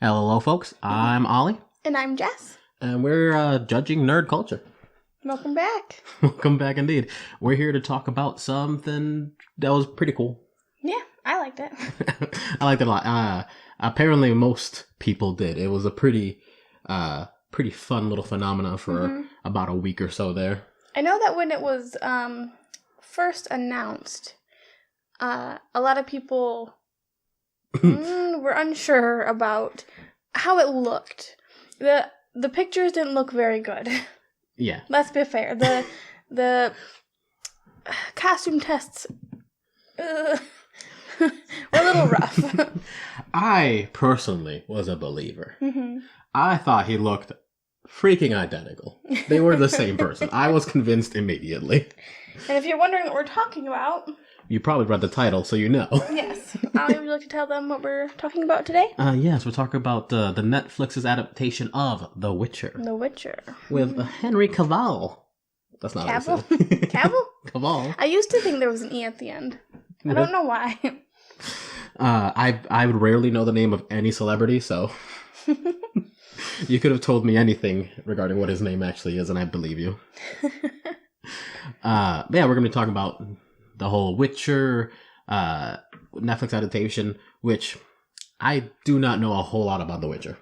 Hello, folks. I'm Ollie. And I'm Jess. And we're judging nerd culture. Welcome back. Welcome back indeed. We're here to talk about something that was pretty cool. Yeah, I liked it. I liked it a lot. Apparently most people did. It was a pretty fun little phenomena for about a week or so there. I know that when it was first announced, a lot of people were unsure about how it looked. The pictures didn't look very good. Yeah. Let's be fair. The costume tests were a little rough. I personally was a believer. Mm-hmm. I thought he looked freaking identical. They were the same person. I was convinced immediately. And if you're wondering what we're talking about... You probably read the title, so you know. Yes. Would you like to tell them what we're talking about today? Yes, we're talking about the Netflix's adaptation of The Witcher. The Witcher. With Henry Cavill. That's not Cavill? what I said. Cavill? Cavill. I used to think there was an E at the end. I don't know why. I would rarely know the name of any celebrity, so... You could have told me anything regarding what his name actually is, and I'd believe you. But yeah, we're going to be talking about the whole Witcher Netflix adaptation, which I do not know a whole lot about The Witcher,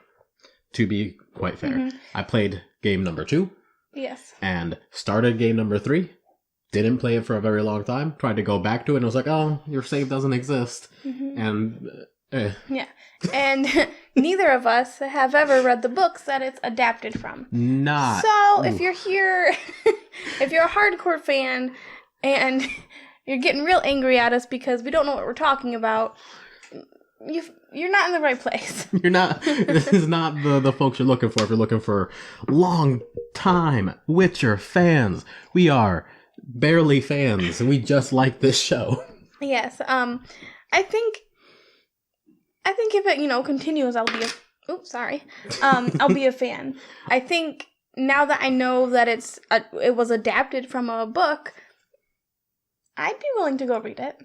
to be quite fair. Mm-hmm. I played game number 2. Yes. And started game number 3. Didn't play it for a very long time. Tried to go back to it, and I was like, oh, your save doesn't exist. Mm-hmm. And... Yeah. And neither of us have ever read the books that it's adapted from. Not. So, if you're here, if you're a hardcore fan, and you're getting real angry at us because we don't know what we're talking about, you're not in the right place. You're not. This is not the folks you're looking for. If you're looking for long-time Witcher fans, we are barely fans, and we just like this show. Yes. I think if it, continues, I'll be I'll be a fan. I think now that I know that it was adapted from a book, I'd be willing to go read it.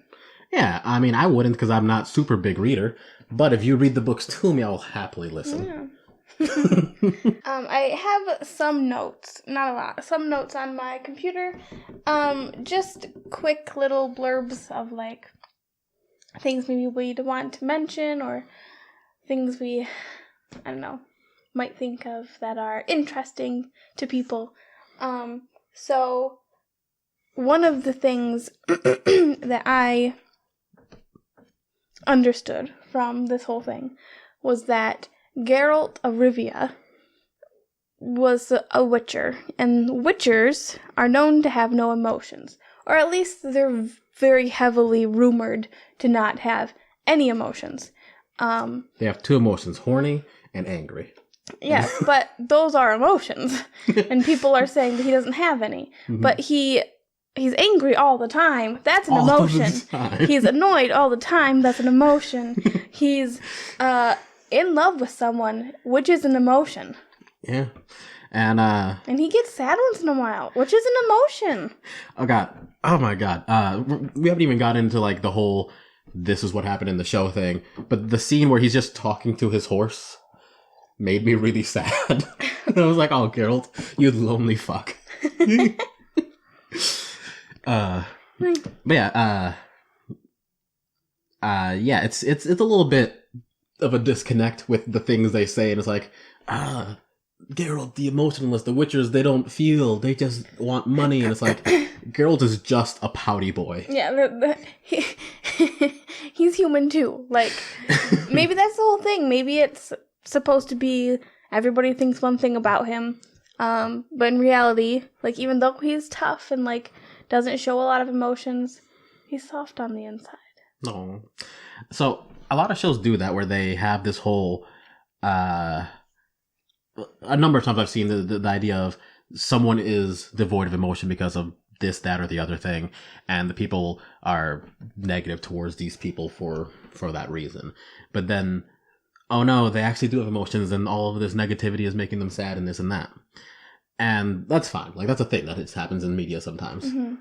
Yeah, I mean, I wouldn't because I'm not super big reader, but if you read the books to me, I'll happily listen. Yeah. I have some notes, not a lot, some notes on my computer. Just quick little blurbs of things maybe we'd want to mention or things we, I don't know, might think of that are interesting to people. So one of the things that I understood from this whole thing was that Geralt of Rivia was a witcher, and witchers are known to have no emotions, or at least they're very heavily rumored to not have any emotions. They have 2 emotions, horny and angry. Yes, but those are emotions, and people are saying that he doesn't have any. Mm-hmm. But he's angry all the time. That's an emotion. He's annoyed all the time. That's an emotion. He's in love with someone, which is an emotion. Yeah. And he gets sad once in a while, which is an emotion. Oh my god. We haven't even got into the whole this is what happened in the show thing, but the scene where he's just talking to his horse made me really sad. I was like, oh, Geralt, you lonely fuck. But yeah, yeah, it's a little bit of a disconnect with the things they say, and it's like, Geralt, the emotionless, the Witchers, they don't feel, they just want money, and it's like, Geralt is just a pouty boy. Yeah, he's human too. Maybe that's the whole thing. Maybe it's supposed to be everybody thinks one thing about him, but in reality, even though he's tough and doesn't show a lot of emotions, he's soft on the inside. No. So a lot of shows do that, where they have this whole a number of times I've seen the idea of someone is devoid of emotion because of this, that, or the other thing, and the people are negative towards these people for that reason. But then, oh no, they actually do have emotions, and all of this negativity is making them sad and this and that. And that's fine. That's a thing that happens in media sometimes. Mm-hmm.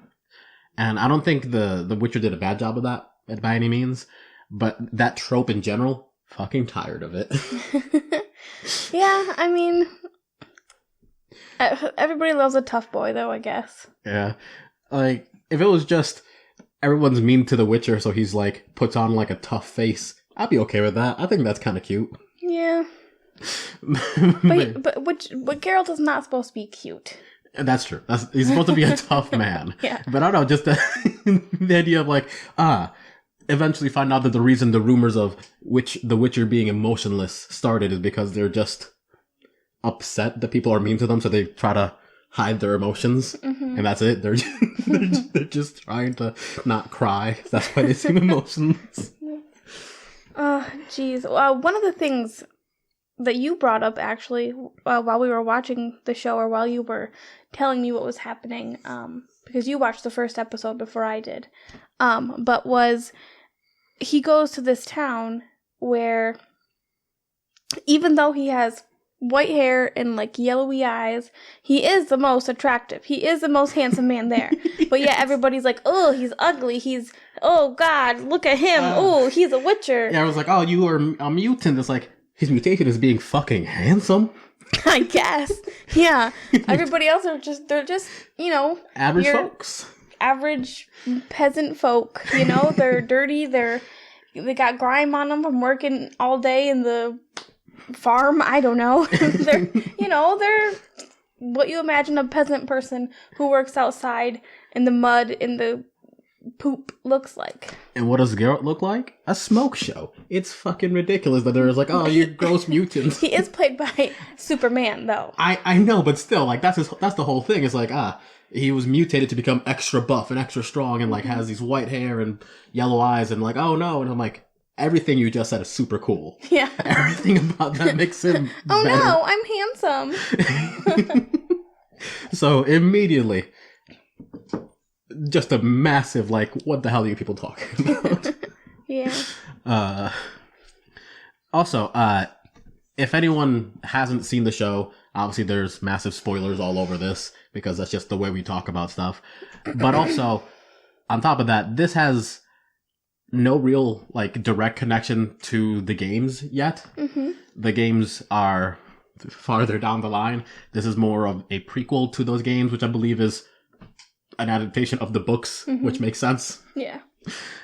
And I don't think the Witcher did a bad job of that by any means, but that trope in general fucking tired of it. Yeah, I mean, everybody loves a tough boy, though, I guess. Yeah. Like, if it was just everyone's mean to the Witcher, so he's like, puts on like a tough face, I'd be okay with that. I think that's kind of cute. Yeah. but Geralt is not supposed to be cute. That's true. He's supposed to be a tough man. Yeah. But I don't know, just the idea of like, eventually find out that the reason the rumors of the Witcher being emotionless started is because they're just upset that people are mean to them, so they try to hide their emotions, and that's it. They're just trying to not cry. That's why they seem emotionless. Oh, jeez. One of the things that you brought up, actually, while we were watching the show, or while you were telling me what was happening, because you watched the first episode before I did, but was he goes to this town where, even though he has white hair and like yellowy eyes, he is the most attractive. He is the most handsome man there. But yet everybody's like, oh, he's ugly. Oh God, look at him. Oh, he's a Witcher. Yeah, I was like, oh, you are a mutant. It's like, his mutation is being fucking handsome. I guess. Yeah. Everybody else they're just, average folks. Average peasant folk, they're dirty, they got grime on them from working all day in the farm, I don't know. they're what you imagine a peasant person who works outside in the mud, in the poop looks like. And what does Geralt look like? A smoke show. It's fucking ridiculous that there's like, oh, you're gross mutants. He is played by Superman, though. I know, but still, like, that's the whole thing. It's like, he was mutated to become extra buff and extra strong and like has these white hair and yellow eyes and like, oh no. And I'm like, everything you just said is super cool. Yeah. Everything about that makes him oh better. No, I'm handsome. So immediately, just a massive, like, what the hell are you people talking about? Yeah. Also, if anyone hasn't seen the show, obviously there's massive spoilers all over this, because that's just the way we talk about stuff. But also, on top of that, this has no real, like, direct connection to the games yet. Mm-hmm. The games are farther down the line. This is more of a prequel to those games, which I believe is an adaptation of the books, which makes sense. Yeah.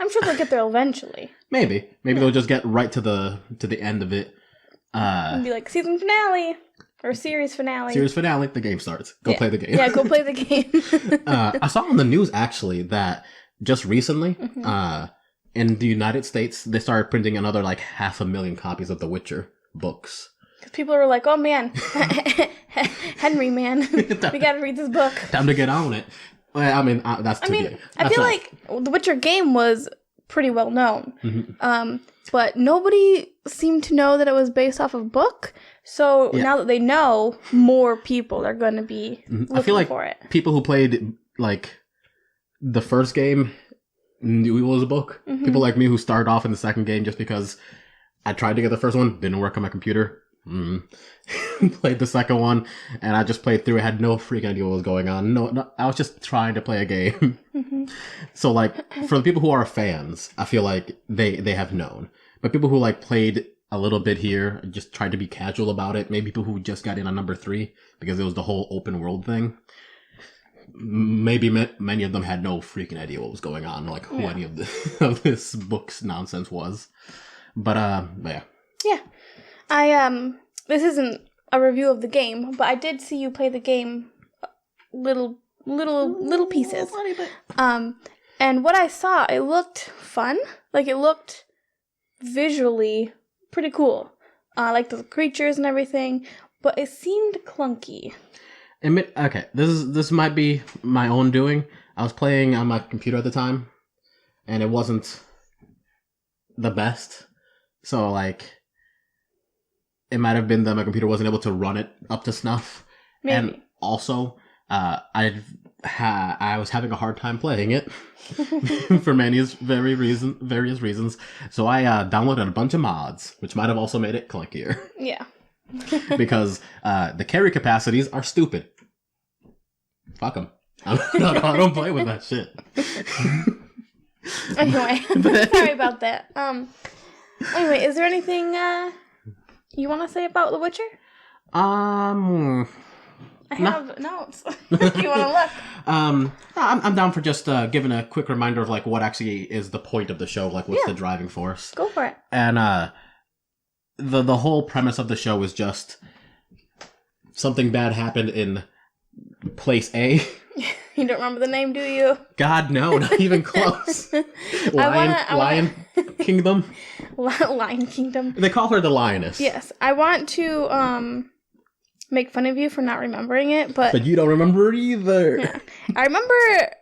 I'm sure they'll get there eventually. Maybe they'll just get right to the end of it. And be like, season finale. Or series finale. Series finale, the game starts. Go play the game. Yeah, go play the game. I saw on the news, actually, that just recently, in the United States, they started printing another, like, 500,000 copies of The Witcher books. Because people were like, oh, man. Henry, man. We gotta read this book. Time to get on it. Well, I mean, that's too big. I feel like The Witcher game was pretty well known. Mm-hmm. But nobody seemed to know that it was based off of a book. So now that they know, more people are going to be looking I feel like for it. People who played, like, the first game knew it was a book. Mm-hmm. People like me who started off in the second game just because I tried to get the first one, didn't work on my computer. Played the second one, and I just played through it, had no freaking idea what was going on. No, I was just trying to play a game. Mm-hmm. So, like, for the people who are fans, I feel like they have known. But people who, like, played a little bit here, just tried to be casual about it, maybe people who just got in on number 3, because it was the whole open world thing, maybe many of them had no freaking idea what was going on, like, who any of this book's nonsense was. But yeah. Yeah. This isn't a review of the game, but I did see you play the game little pieces. And what I saw, it looked fun. Like, it looked visually pretty cool. Like the creatures and everything, but it seemed clunky. Okay, this might be my own doing. I was playing on my computer at the time, and it wasn't the best. So, like, it might have been that my computer wasn't able to run it up to snuff. Maybe. And also, I was having a hard time playing it for various reasons. So I downloaded a bunch of mods, which might have also made it clunkier. Yeah. Because the carry capacities are stupid. Fuck them. I don't play with that shit. Anyway, sorry about that. Anyway, is there anything you want to say about The Witcher? I have notes. If you want to look. I'm down for just giving a quick reminder of like what actually is the point of the show, like what's the driving force. Go for it. And the whole premise of the show is just something bad happened in place A. You don't remember the name, do you? God, no, not even close. Lion Kingdom? Lion Kingdom. They call her the Lioness. Yes. I want to make fun of you for not remembering it, but you don't remember it either. Yeah. I remember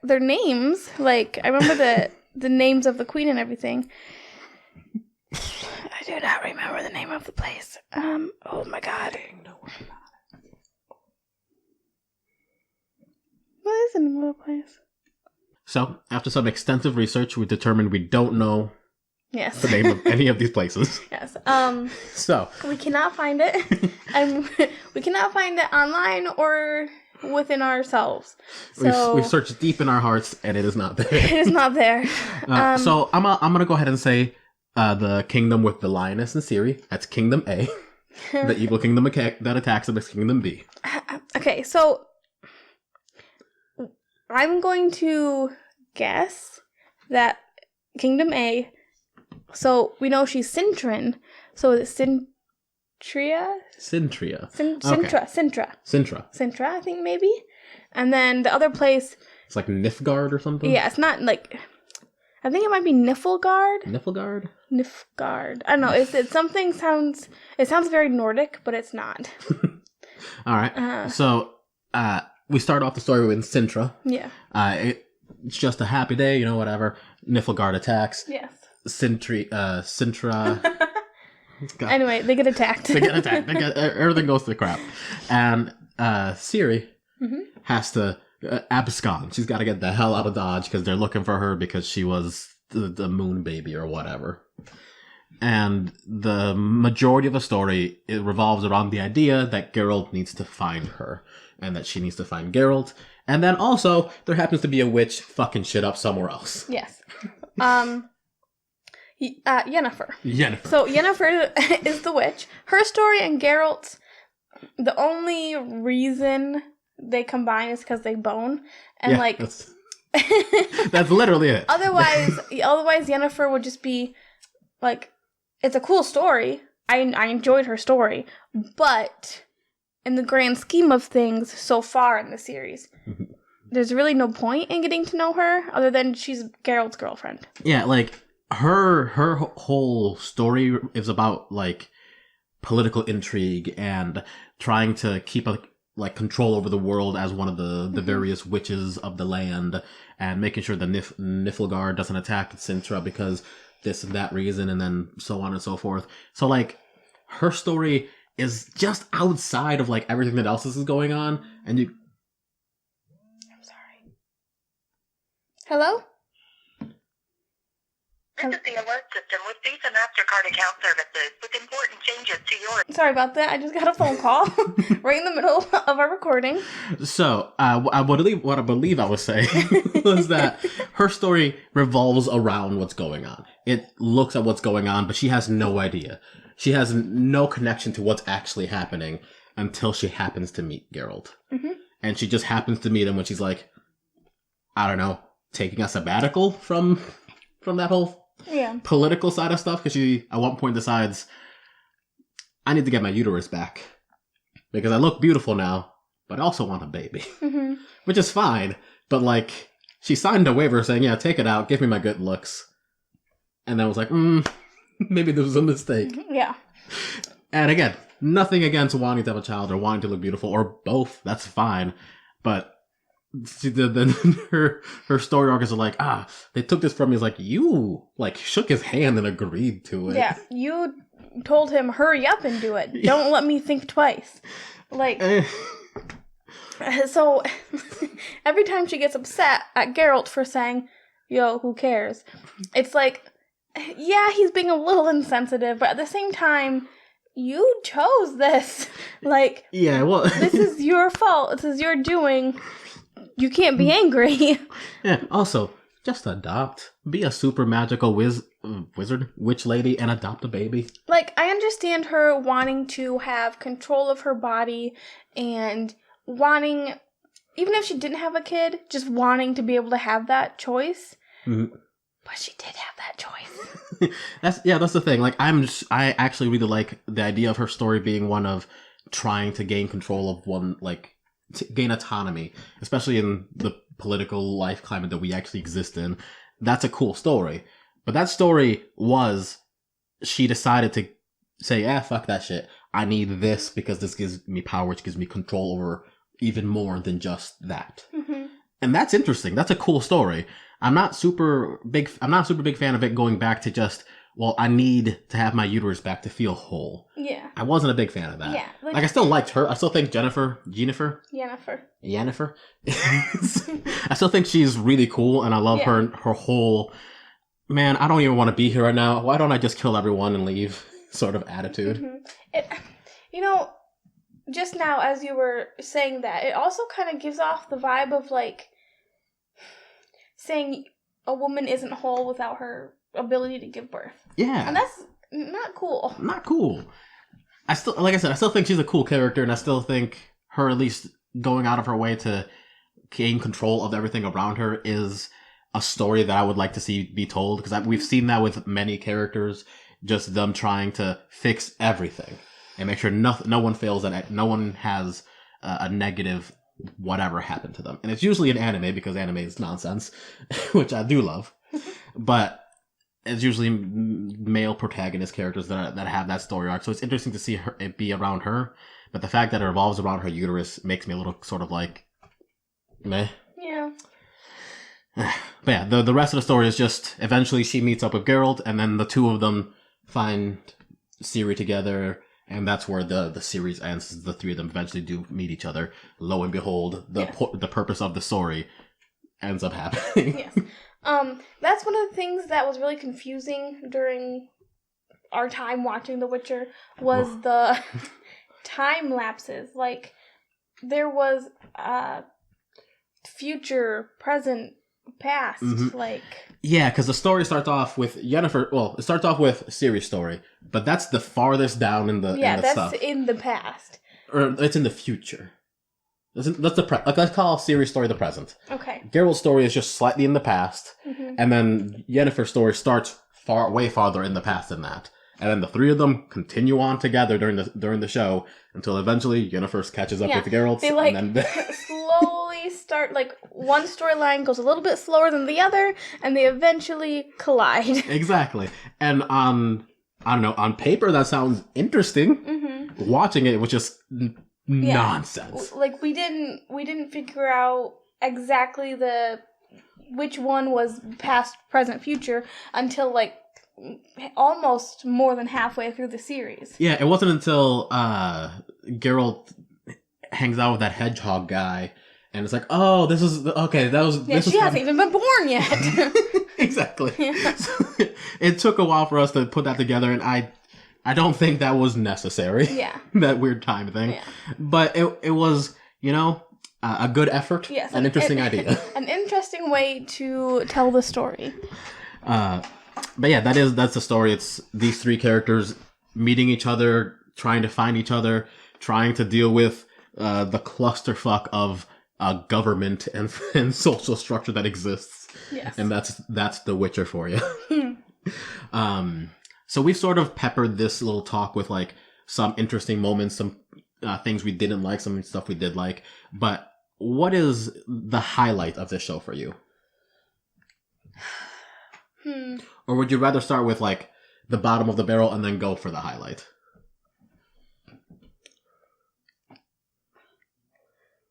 their names. Like, I remember the names of the queen and everything. I do not remember the name of the place. Oh my god. What is the name of the place? So, after some extensive research, we determined we don't know the name of any of these places. Yes. So we cannot find it. And we cannot find it online or within ourselves. So we've searched deep in our hearts, and it is not there. It is not there. So I'm gonna go ahead and say the kingdom with the lioness and Ciri. That's Kingdom A. The evil kingdom that attacks them is Kingdom B. Okay, so I'm going to guess that Kingdom A. So we know she's Cintran. So is it Cintria? Cintria. Cintra, I think maybe. And then the other place. It's like Nifgard or something? Yeah, it's not like. I think it might be Niflgard. Niflgard? I don't know. It's something sounds. It sounds very Nordic, but it's not. All right. So we start off the story with Cintra. Yeah. It's just a happy day, whatever. Niflgard attacks. Yes. Cintra. Anyway, they get attacked. Everything goes to crap. And Ciri has to abscond. She's got to get the hell out of Dodge because they're looking for her because she was the moon baby or whatever. And the majority of the story, it revolves around the idea that Geralt needs to find her and that she needs to find Geralt. And then also, there happens to be a witch fucking shit up somewhere else. Yes. Yennefer. Yennefer. So Yennefer is the witch. Her story and Geralt's, the only reason they combine is because they bone. And that's literally it. Otherwise Yennefer would just be like, it's a cool story. I enjoyed her story, but in the grand scheme of things so far in the series, there's really no point in getting to know her other than she's Geralt's girlfriend. Yeah, like her whole story is about like political intrigue and trying to keep control over the world as one of the various witches of the land, and making sure the Niflgard doesn't attack Cintra because this and that reason, and then so on and so forth. So like her story is just outside of like everything that else is going on, and you. I'm sorry. Hello? This is the alert system with Visa MasterCard account services with important changes to your... Sorry about that. I just got a phone call right in the middle of our recording. So, what I believe I was saying was that her story revolves around what's going on. It looks at what's going on, but she has no idea. She has no connection to what's actually happening until she happens to meet Geralt. Mm-hmm. And she just happens to meet him when she's like, I don't know, taking a sabbatical from that whole political side of stuff, because she at one point decides, I need to get my uterus back because I look beautiful now, but I also want a baby. Mm-hmm. Which is fine, but like she signed a waiver saying, yeah, take it out, give me my good looks. And I was like, maybe this was a mistake. Yeah. And again, nothing against wanting to have a child or wanting to look beautiful or both, that's fine, but then her story arc is like, they took this from me. It's like, you like shook his hand and agreed to it. Yeah, you told him hurry up and do it. Don't let me think twice. Like, so every time she gets upset at Geralt for saying, yo, who cares? It's like, yeah, he's being a little insensitive, but at the same time, you chose this. Like, yeah, well, this is your fault. This is your doing. You can't be angry. Yeah, also, just adopt. Be a super magical witch lady and adopt a baby. Like, I understand her wanting to have control of her body and wanting, even if she didn't have a kid, just wanting to be able to have that choice. Mm-hmm. But she did have that choice. That's the thing. Like, I actually really like the idea of her story being one of trying to gain control of one, like, to gain autonomy, especially in the political life climate that we actually exist in. That's a cool story. But that story was, she decided to say, fuck that shit. I need this because this gives me power, which gives me control over even more than just that. Mm-hmm. And that's interesting. That's a cool story. I'm not super big fan of it going back to just, well, I need to have my uterus back to feel whole. Yeah. I wasn't a big fan of that. Yeah. Like I still liked her. I still think Jennifer. I still think she's really cool, and I love her whole, man, I don't even want to be here right now. Why don't I just kill everyone and leave sort of attitude. Mm-hmm. Just now as you were saying that, it also kind of gives off the vibe of, like, saying a woman isn't whole without her ability to give birth. Yeah. And that's not cool. Not cool. I still think she's a cool character, and I still think her at least going out of her way to gain control of everything around her is a story that I would like to see be told, because we've seen that with many characters, just them trying to fix everything and make sure no one fails and no one has a negative whatever happened to them. And it's usually an anime, because anime is nonsense, which I do love. But it's usually male protagonist characters that have that story arc. So it's interesting to see it be around her. But the fact that it revolves around her uterus makes me a little sort of like, meh. Yeah. But yeah, the rest of the story is just eventually she meets up with Geralt, and then the two of them find Ciri together. And that's where the series ends. The three of them eventually do meet each other. Lo and behold, the purpose of the story ends up happening. Yes. That's one of the things that was really confusing during our time watching The Witcher was the time lapses. Like, there was future, present, past. Mm-hmm. Like, yeah, because the story starts off with Yennefer. Well, it starts off with Ciri's story, but that's the farthest down in the that's stuff. in the past, or it's in the future. That's the let's call Ciri's story the present. Okay. Geralt's story is just slightly in the past, mm-hmm. and then Yennefer's story starts way farther in the past than that. And then the three of them continue on together during the show until eventually Yennefer catches up with Geralt. They and then slowly start, like, one storyline goes a little bit slower than the other, and they eventually collide. Exactly. And I don't know, on paper that sounds interesting. Mm-hmm. Watching it was just nonsense. Like, we didn't figure out exactly which one was past, present, future until, like, almost more than halfway through the series. Yeah, it wasn't until Geralt hangs out with that hedgehog guy, and it's like, oh, this is okay. She hasn't even been born yet. Exactly. Yeah. So, it took a while for us to put that together, and I don't think that was necessary. Yeah. That weird time thing. Yeah. But it was, a good effort. Yes. An interesting idea. An interesting way to tell the story. But yeah, that's the story. It's these three characters meeting each other, trying to find each other, trying to deal with the clusterfuck of government and social structure that exists. Yes. And that's The Witcher for you. So we've sort of peppered this little talk with, like, some interesting moments, some things we didn't like, some stuff we did like. But what is the highlight of this show for you? Or would you rather start with, like, the bottom of the barrel and then go for the highlight?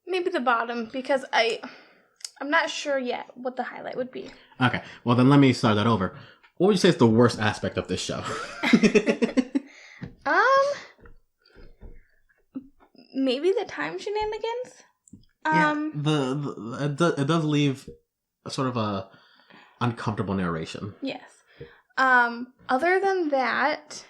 Maybe the bottom, because I'm not sure yet what the highlight would be. Okay, well then let me start that over. What would you say is the worst aspect of this show? Maybe the time shenanigans. It does leave a sort of a uncomfortable narration. Yes. Other than that,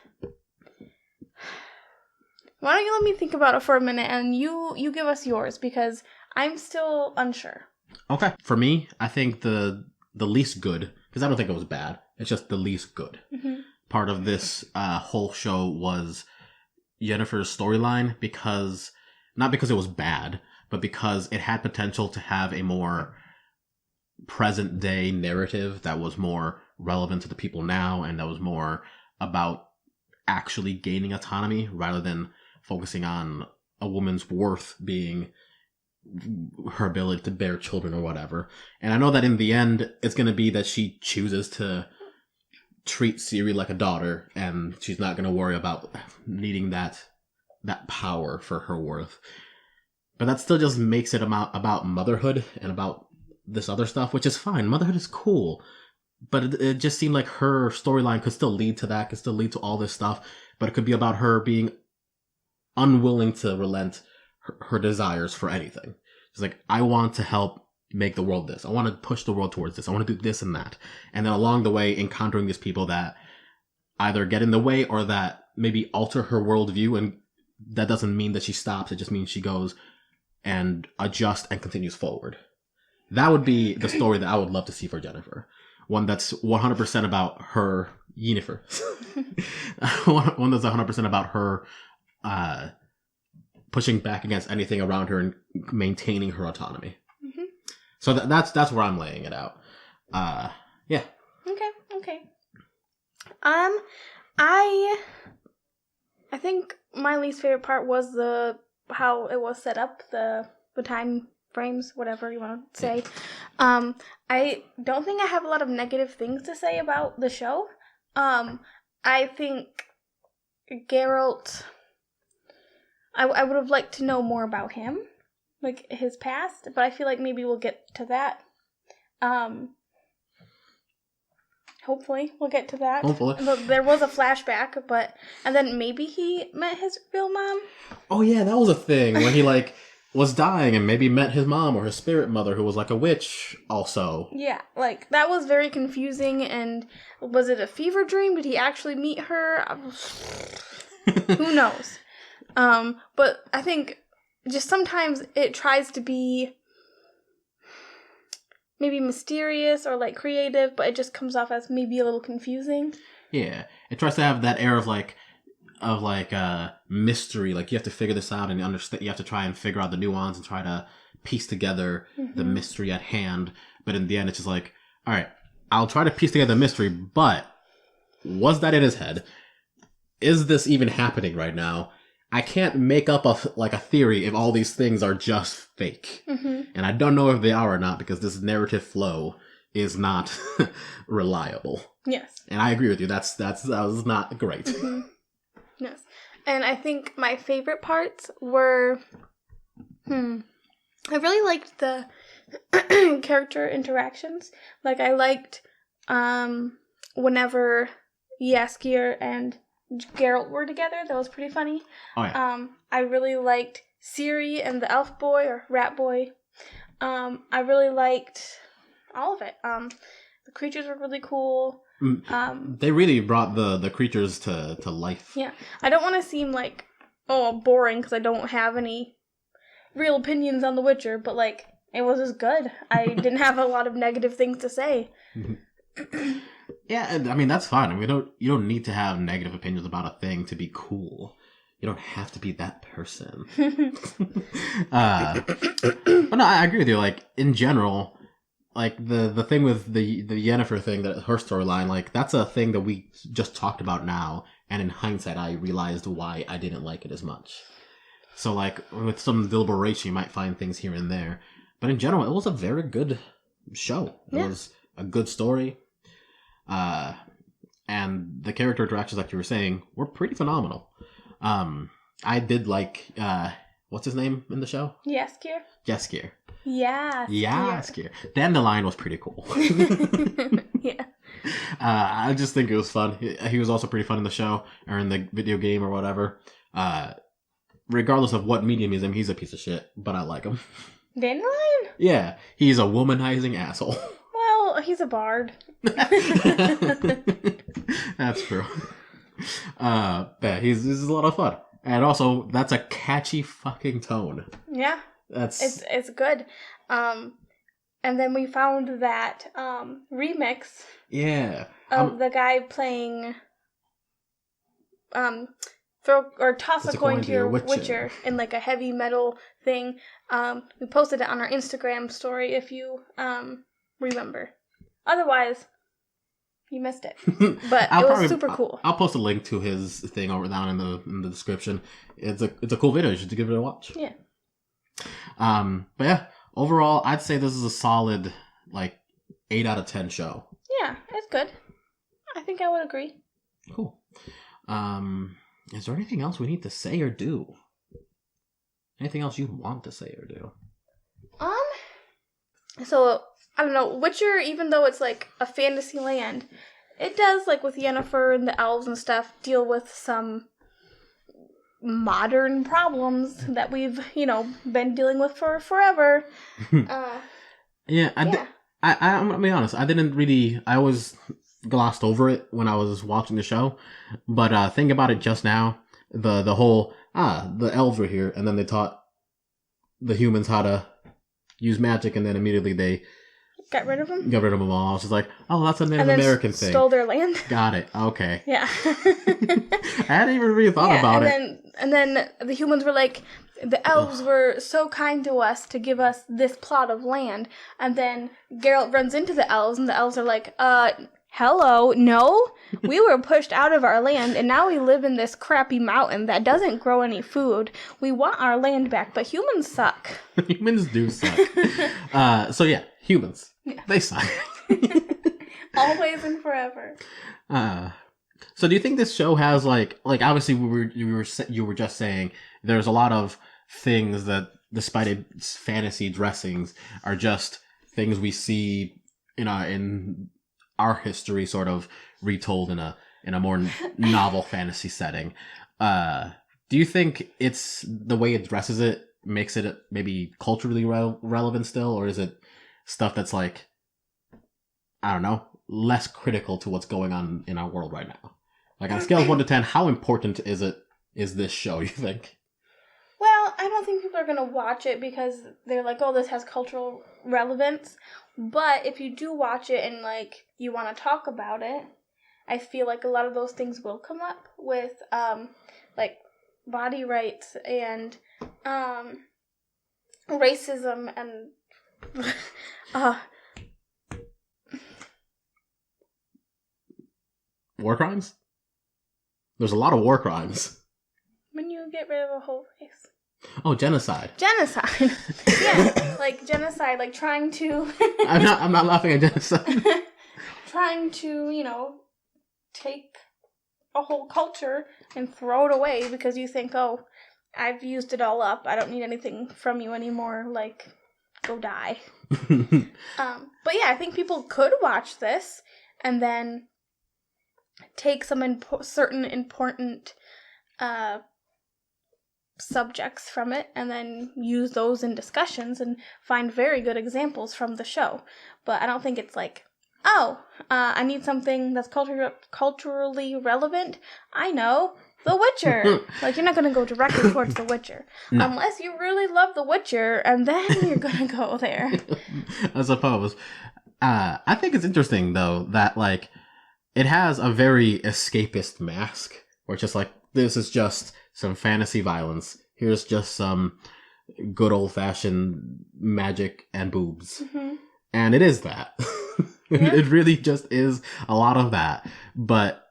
why don't you let me think about it for a minute, and you give us yours, because I'm still unsure. Okay. For me, I think the least good, because I don't think it was bad. It's just the least good. Mm-hmm. Part of this whole show was Jennifer's storyline not because it was bad, but because it had potential to have a more present day narrative that was more relevant to the people now, and that was more about actually gaining autonomy rather than focusing on a woman's worth being her ability to bear children or whatever. And I know that in the end, it's going to be that she chooses to treat Siri like a daughter, and she's not going to worry about needing that power for her worth. But that still just makes it about motherhood and about this other stuff, which is fine. Motherhood is cool. But it just seemed like her storyline could still lead to that, could still lead to all this stuff, but it could be about her being unwilling to relent her desires for anything. She's like, I want to help make the world this. I want to push the world towards this. I want to do this and that. And then along the way, encountering these people that either get in the way or that maybe alter her worldview. And that doesn't mean that she stops. It just means she goes and adjusts and continues forward. That would be the story that I would love to see for Jennifer. One that's 100% about her, Yennefer. One that's 100% about her pushing back against anything around her and maintaining her autonomy. Mm-hmm. So that's where I'm laying it out. Yeah. Okay. I think my least favorite part was how it was set up, the time frames, whatever you want to say. I don't think I have a lot of negative things to say about the show. I think Geralt, I would have liked to know more about him, like his past, but I feel like maybe we'll get to that. Hopefully we'll get to that. Hopefully. There was a flashback, and then maybe he met his real mom. Oh yeah, that was a thing when he was dying and maybe met his mom or his spirit mother who was like a witch also. Yeah, that was very confusing. And was it a fever dream? Did he actually meet her? Who knows? But I think just sometimes it tries to be maybe mysterious or creative, but it just comes off as maybe a little confusing. Yeah, it tries to have that air of mystery. Like you have to figure this out and understand. You have to try and figure out the nuance and try to piece together the mystery at hand. But in the end, it's just like, all right, I'll try to piece together the mystery. But was that in his head? Is this even happening right now? I can't make up a theory if all these things are just fake. Mm-hmm. And I don't know if they are or not because this narrative flow is not reliable. Yes. And I agree with you. That was not great. Mm-hmm. Yes. And I think my favorite parts were, I really liked the character interactions. I liked whenever Jaskier and Geralt were together. That was pretty funny. Oh, yeah. I really liked Ciri and the elf boy or rat boy. I really liked all of it. The creatures were really cool. They really brought the creatures to life. Yeah. I don't want to seem boring because I don't have any real opinions on The Witcher, but it was just good. I didn't have a lot of negative things to say. Yeah, I mean that's fine. I mean, you don't need to have negative opinions about a thing to be cool. You don't have to be that person. But no, I agree with you. In general, the thing with the Yennefer thing, that her storyline, that's a thing that we just talked about now. And in hindsight, I realized why I didn't like it as much. So with some deliberation, you might find things here and there. But in general, it was a very good show. It was a good story. And the character interactions, like you were saying, were pretty phenomenal. I did what's his name in the show? Jaskier. Jaskier. Jaskier. Dandelion was pretty cool. Yeah. I just think it was fun. He was also pretty fun in the show or in the video game or whatever. Regardless of what medium he's in, he's a piece of shit, but I like him. Dandelion? Yeah, he's a womanizing asshole. Well, he's a bard. That's true. Yeah, he's a lot of fun. And also, that's a catchy fucking tone. Yeah. It's good. and then we found that remix Yeah. of the guy playing toss a coin to your Witcher in like a heavy metal thing. We posted it on our Instagram story if you remember. Otherwise, you missed it. But it was super cool. I'll post a link to his thing over down in the description. It's a cool video. You should give it a watch. Yeah. But yeah, overall, I'd say this is a solid 8 out of 10 show. Yeah, it's good. I think I would agree. Cool. Is there anything else we need to say or do? Anything else you want to say or do? So, I don't know, Witcher, even though it's like a fantasy land, it does, like with Yennefer and the elves and stuff, deal with some modern problems that we've, been dealing with for forever. Yeah, I'm gonna be honest, I always glossed over it when I was watching the show, but think about it just now, the whole, the elves were here, and then they taught the humans how to use magic, and then immediately they got rid of them all. It's just like, oh, that's a Native American thing. Stole their land. Got it. Okay. Yeah. I hadn't even really thought about it. And then the humans were like, the elves were so kind to us to give us this plot of land. And then Geralt runs into the elves, and the elves are like, hello, no, we were pushed out of our land, and now we live in this crappy mountain that doesn't grow any food. We want our land back, but humans suck. Humans do suck. So yeah, humans. Yeah. They suck. Always and forever. So do you think this show has obviously you were just saying there's a lot of things that, despite its fantasy dressings, are just things we see in our history sort of retold in a more novel fantasy setting. Do you think it's the way it dresses it makes it maybe culturally relevant still, or is it stuff that's I don't know, less critical to what's going on in our world right now? On a scale of 1 to 10, how important is this show, you think? Well, I don't think people are going to watch it because they're like, oh, this has cultural relevance. But if you do watch it and, you want to talk about it, I feel like a lot of those things will come up with, body rights and, racism and, war crimes? There's a lot of war crimes. When you get rid of a whole race. Oh, genocide. Genocide. Yeah, genocide, trying to... I'm not laughing at genocide. Trying to, take a whole culture and throw it away because you think, oh, I've used it all up. I don't need anything from you anymore. Go die. But yeah, I think people could watch this and then take some certain important subjects from it and then use those in discussions and find very good examples from the show. But I don't think it's I need something that's culturally relevant. I know, The Witcher. You're not going to go directly towards The Witcher. No. Unless you really love The Witcher, and then you're going to go there. I suppose. I think it's interesting, though, that, it has a very escapist mask, where it's just this is just some fantasy violence. Here's just some good old-fashioned magic and boobs. Mm-hmm. And it is that. Yeah. It really just is a lot of that. But,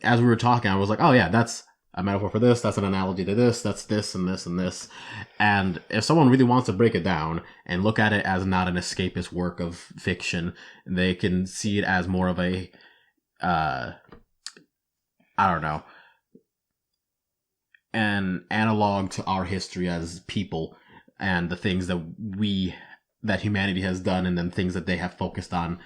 as we were talking, I was like, oh yeah, that's a metaphor for this, that's an analogy to this, that's this and this and this. And if someone really wants to break it down and look at it as not an escapist work of fiction, they can see it as more of a, I don't know, an analog to our history as people and the things that humanity has done, and then things that they have focused on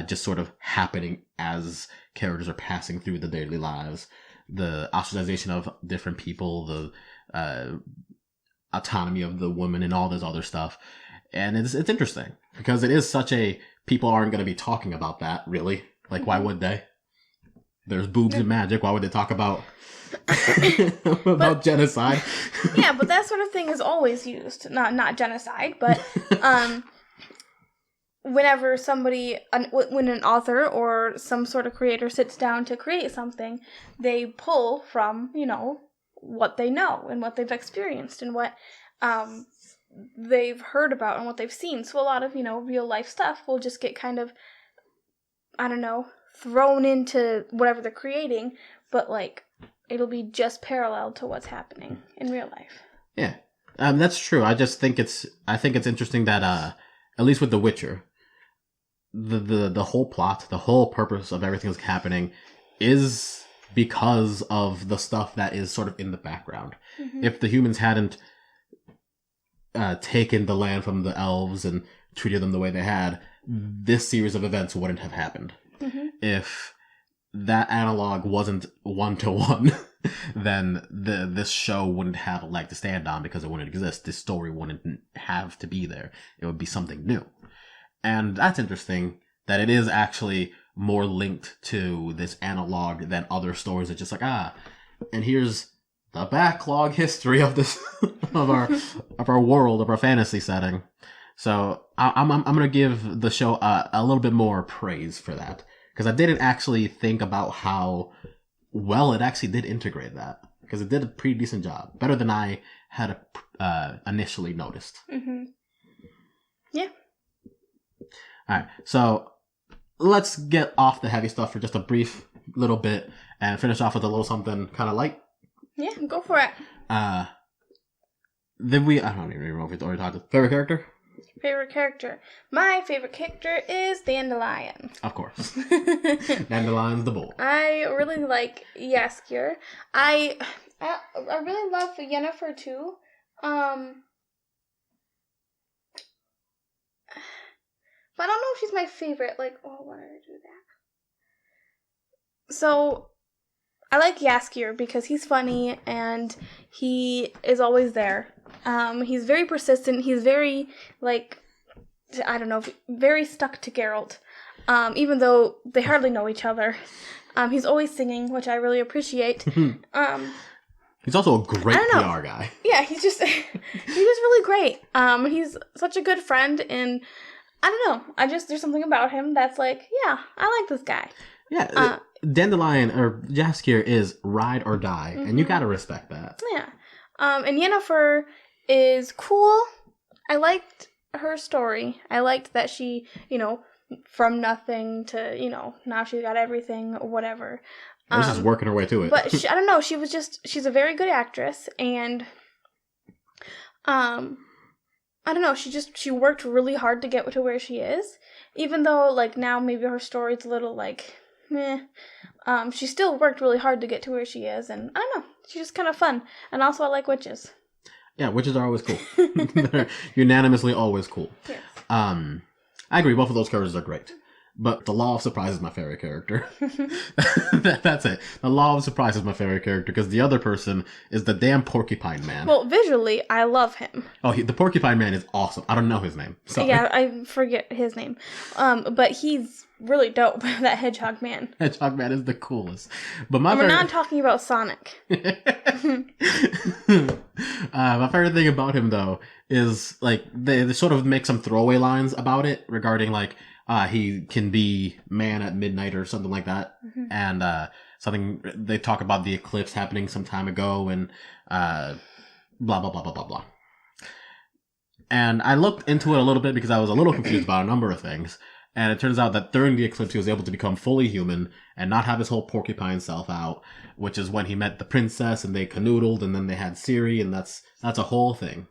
just sort of happening as characters are passing through the daily lives. The ostracization of different people, the autonomy of the woman, and all this other stuff. And it's interesting, because it is such people aren't going to be talking about that, really. Why would they? There's boobs and magic. Why would they talk about genocide? Yeah, but that sort of thing is always used. Not genocide, but whenever when an author or some sort of creator sits down to create something, they pull from, what they know and what they've experienced and what they've heard about and what they've seen. So a lot of, real life stuff will just get kind of, I don't know, thrown into whatever they're creating, but like it'll be just parallel to what's happening in real life. Yeah. That's true. I think it's interesting that at least with The Witcher, the whole plot, the whole purpose of everything that's happening is because of the stuff that is sort of in the background. Mm-hmm. If the humans hadn't taken the land from the elves and treated them the way they had, this series of events wouldn't have happened. Mm-hmm. If that analog wasn't 1-to-1, then this show wouldn't have a leg to stand on because it wouldn't exist. This story wouldn't have to be there. It would be something new. And that's interesting that it is actually more linked to this analog than other stories that just like, and here's the backlog history of this of our world, of our fantasy setting. So I'm gonna give the show a little bit more praise for that, because I didn't actually think about how well it actually did integrate that, because it did a pretty decent job, better than I had initially noticed. Mm-hmm. Yeah. All right, so let's get off the heavy stuff for just a brief little bit and finish off with a little something kind of light. Yeah, go for it. Then I don't even know if we already talked about favorite character. Favorite character. My favorite character is Dandelion. Of course. Dandelion's the bull. I really like Jaskier. I really love Yennefer too. But I don't know if she's my favorite. Like, why did I do that? So, I like Jaskier because he's funny and he is always there. He's very persistent. He's very, very stuck to Geralt. Even though they hardly know each other. He's always singing, which I really appreciate. He's also a great PR guy. Yeah, he's just really great. He's such a good friend, and I don't know. There's something about him that's like, yeah, I like this guy. Yeah, Dandelion or Jaskier is ride or die, mm-hmm. and you gotta respect that. Yeah. And Yennefer is cool. I liked her story. I liked that she, from nothing to, now she's got everything, whatever. She's just working her way to it. But I don't know. She's a very good actress, and I don't know. She worked really hard to get to where she is, even though now maybe her story's a little meh. She still worked really hard to get to where she is, and I don't know. She's just kind of fun, and also I like witches. Yeah, witches are always cool. They're unanimously always cool. Yes. I agree. Both of those characters are great. But the Law of Surprise is my favorite character. That's it. The Law of Surprise is my favorite character because the other person is the damn Porcupine Man. Well, visually, I love him. Oh, the Porcupine Man is awesome. I don't know his name. Sorry. Yeah, I forget his name. But he's really dope, that Hedgehog Man. Hedgehog Man is the coolest. But we're not talking about Sonic. My favorite thing about him, though, is they sort of make some throwaway lines about it regarding he can be man at midnight or something like that. Mm-hmm. And something they talk about the eclipse happening some time ago and blah, blah, blah, blah, blah, blah. And I looked into it a little bit because I was a little confused about a number of things. And it turns out that during the eclipse, he was able to become fully human and not have his whole porcupine self out, which is when he met the princess and they canoodled and then they had Ciri, and that's a whole thing.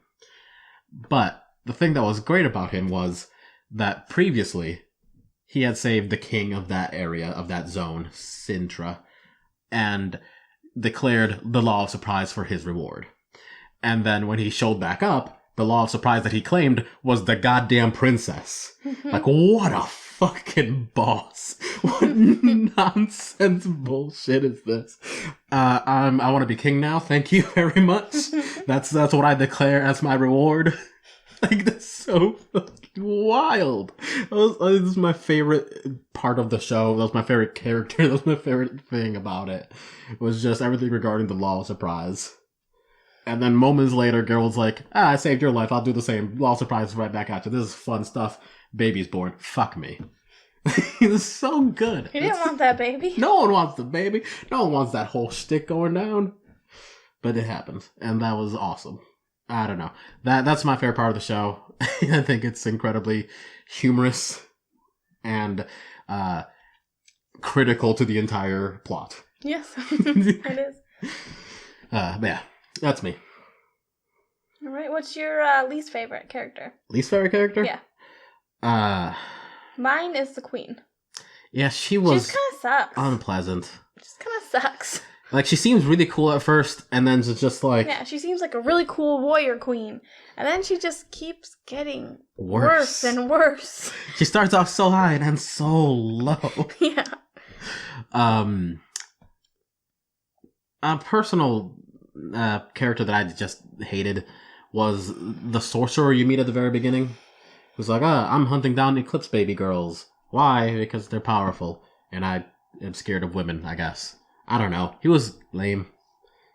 But the thing that was great about him was that previously he had saved the king of that area, of that zone, Sintra, and declared the Law of Surprise for his reward. And then when he showed back up, the Law of Surprise that he claimed was the goddamn princess. What a fucking boss. What nonsense bullshit is this? I want to be king now. Thank you very much. That's what I declare as my reward. That's so fucking wild. This is my favorite part of the show. That was my favorite character. That was my favorite thing about it. It was just everything regarding the Law of Surprise. And then moments later, Geralt's like, I saved your life. I'll do the same. I'll surprise right back at you. This is fun stuff. Baby's born. Fuck me. He was so good. He didn't want that baby. No one wants the baby. No one wants that whole shtick going down. But it happened. And that was awesome. I don't know. That's my favorite part of the show. I think it's incredibly humorous and critical to the entire plot. Yes, it is. But yeah, that's me. All right, what's your least favorite character? Least favorite character? Yeah. Mine is the queen. Yeah, she She was just kind of sucks. unpleasant. Just kind of sucks. Like, she seems really cool at first, and then it's just like... Yeah, she seems like a really cool warrior queen. And then she just keeps getting worse and worse. She starts off so high and ends so low. Yeah. A personal character that I just hated was the sorcerer you meet at the very beginning. Who's like, I'm hunting down Eclipse baby girls. Why? Because they're powerful. And I am scared of women, I guess. I don't know. He was lame.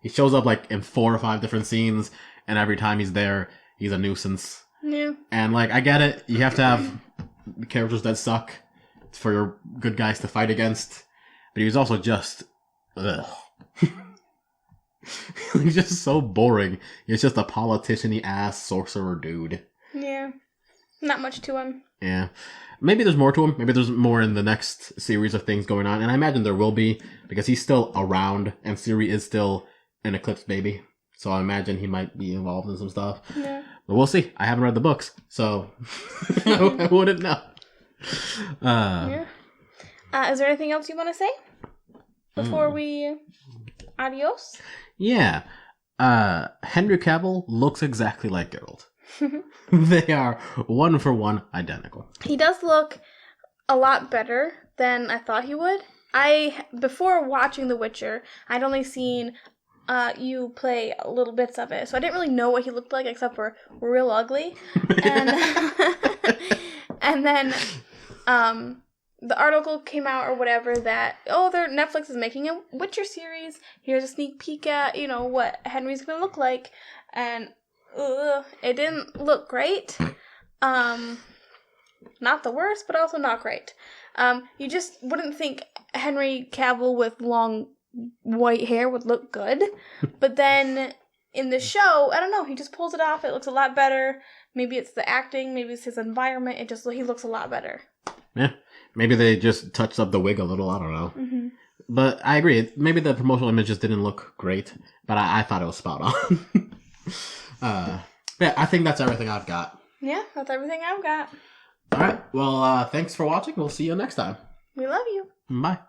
He shows up like in 4 or 5 different scenes, and every time he's there, he's a nuisance. Yeah. And like, I get it. You have to have characters that suck for your good guys to fight against. But he was also just... ugh. He's just so boring. He's just a politician-y ass sorcerer dude. Yeah. Not much to him. Yeah. Maybe there's more to him. Maybe there's more in the next series of things going on. And I imagine there will be, because he's still around, and Ciri is still an Eclipse baby. So I imagine he might be involved in some stuff. Yeah. But we'll see. I haven't read the books, so I wouldn't know. Yeah. Is there anything else you want to say before we adios? Yeah. Henry Cavill looks exactly like Geralt. They are 1-for-1 identical. He does look a lot better than I thought he would. Before watching The Witcher, I'd only seen you play little bits of it, so I didn't really know what he looked like except for real ugly. And and then the article came out or whatever that Netflix is making a Witcher series. Here's a sneak peek at what Henry's gonna look like, and it didn't look great. Not the worst, but also not great. You just wouldn't think Henry Cavill with long white hair would look good, but then in the show, I don't know, he just pulls it off. It looks a lot better. Maybe it's the acting, maybe it's his environment. He looks a lot better. Yeah, maybe they just touched up the wig a little. I don't know. Mm-hmm. But I agree. Maybe the promotional images didn't look great, but I thought it was spot on. Yeah, I think that's everything I've got. Yeah, that's everything I've got. All right. Well, thanks for watching. We'll see you next time. We love you. Bye.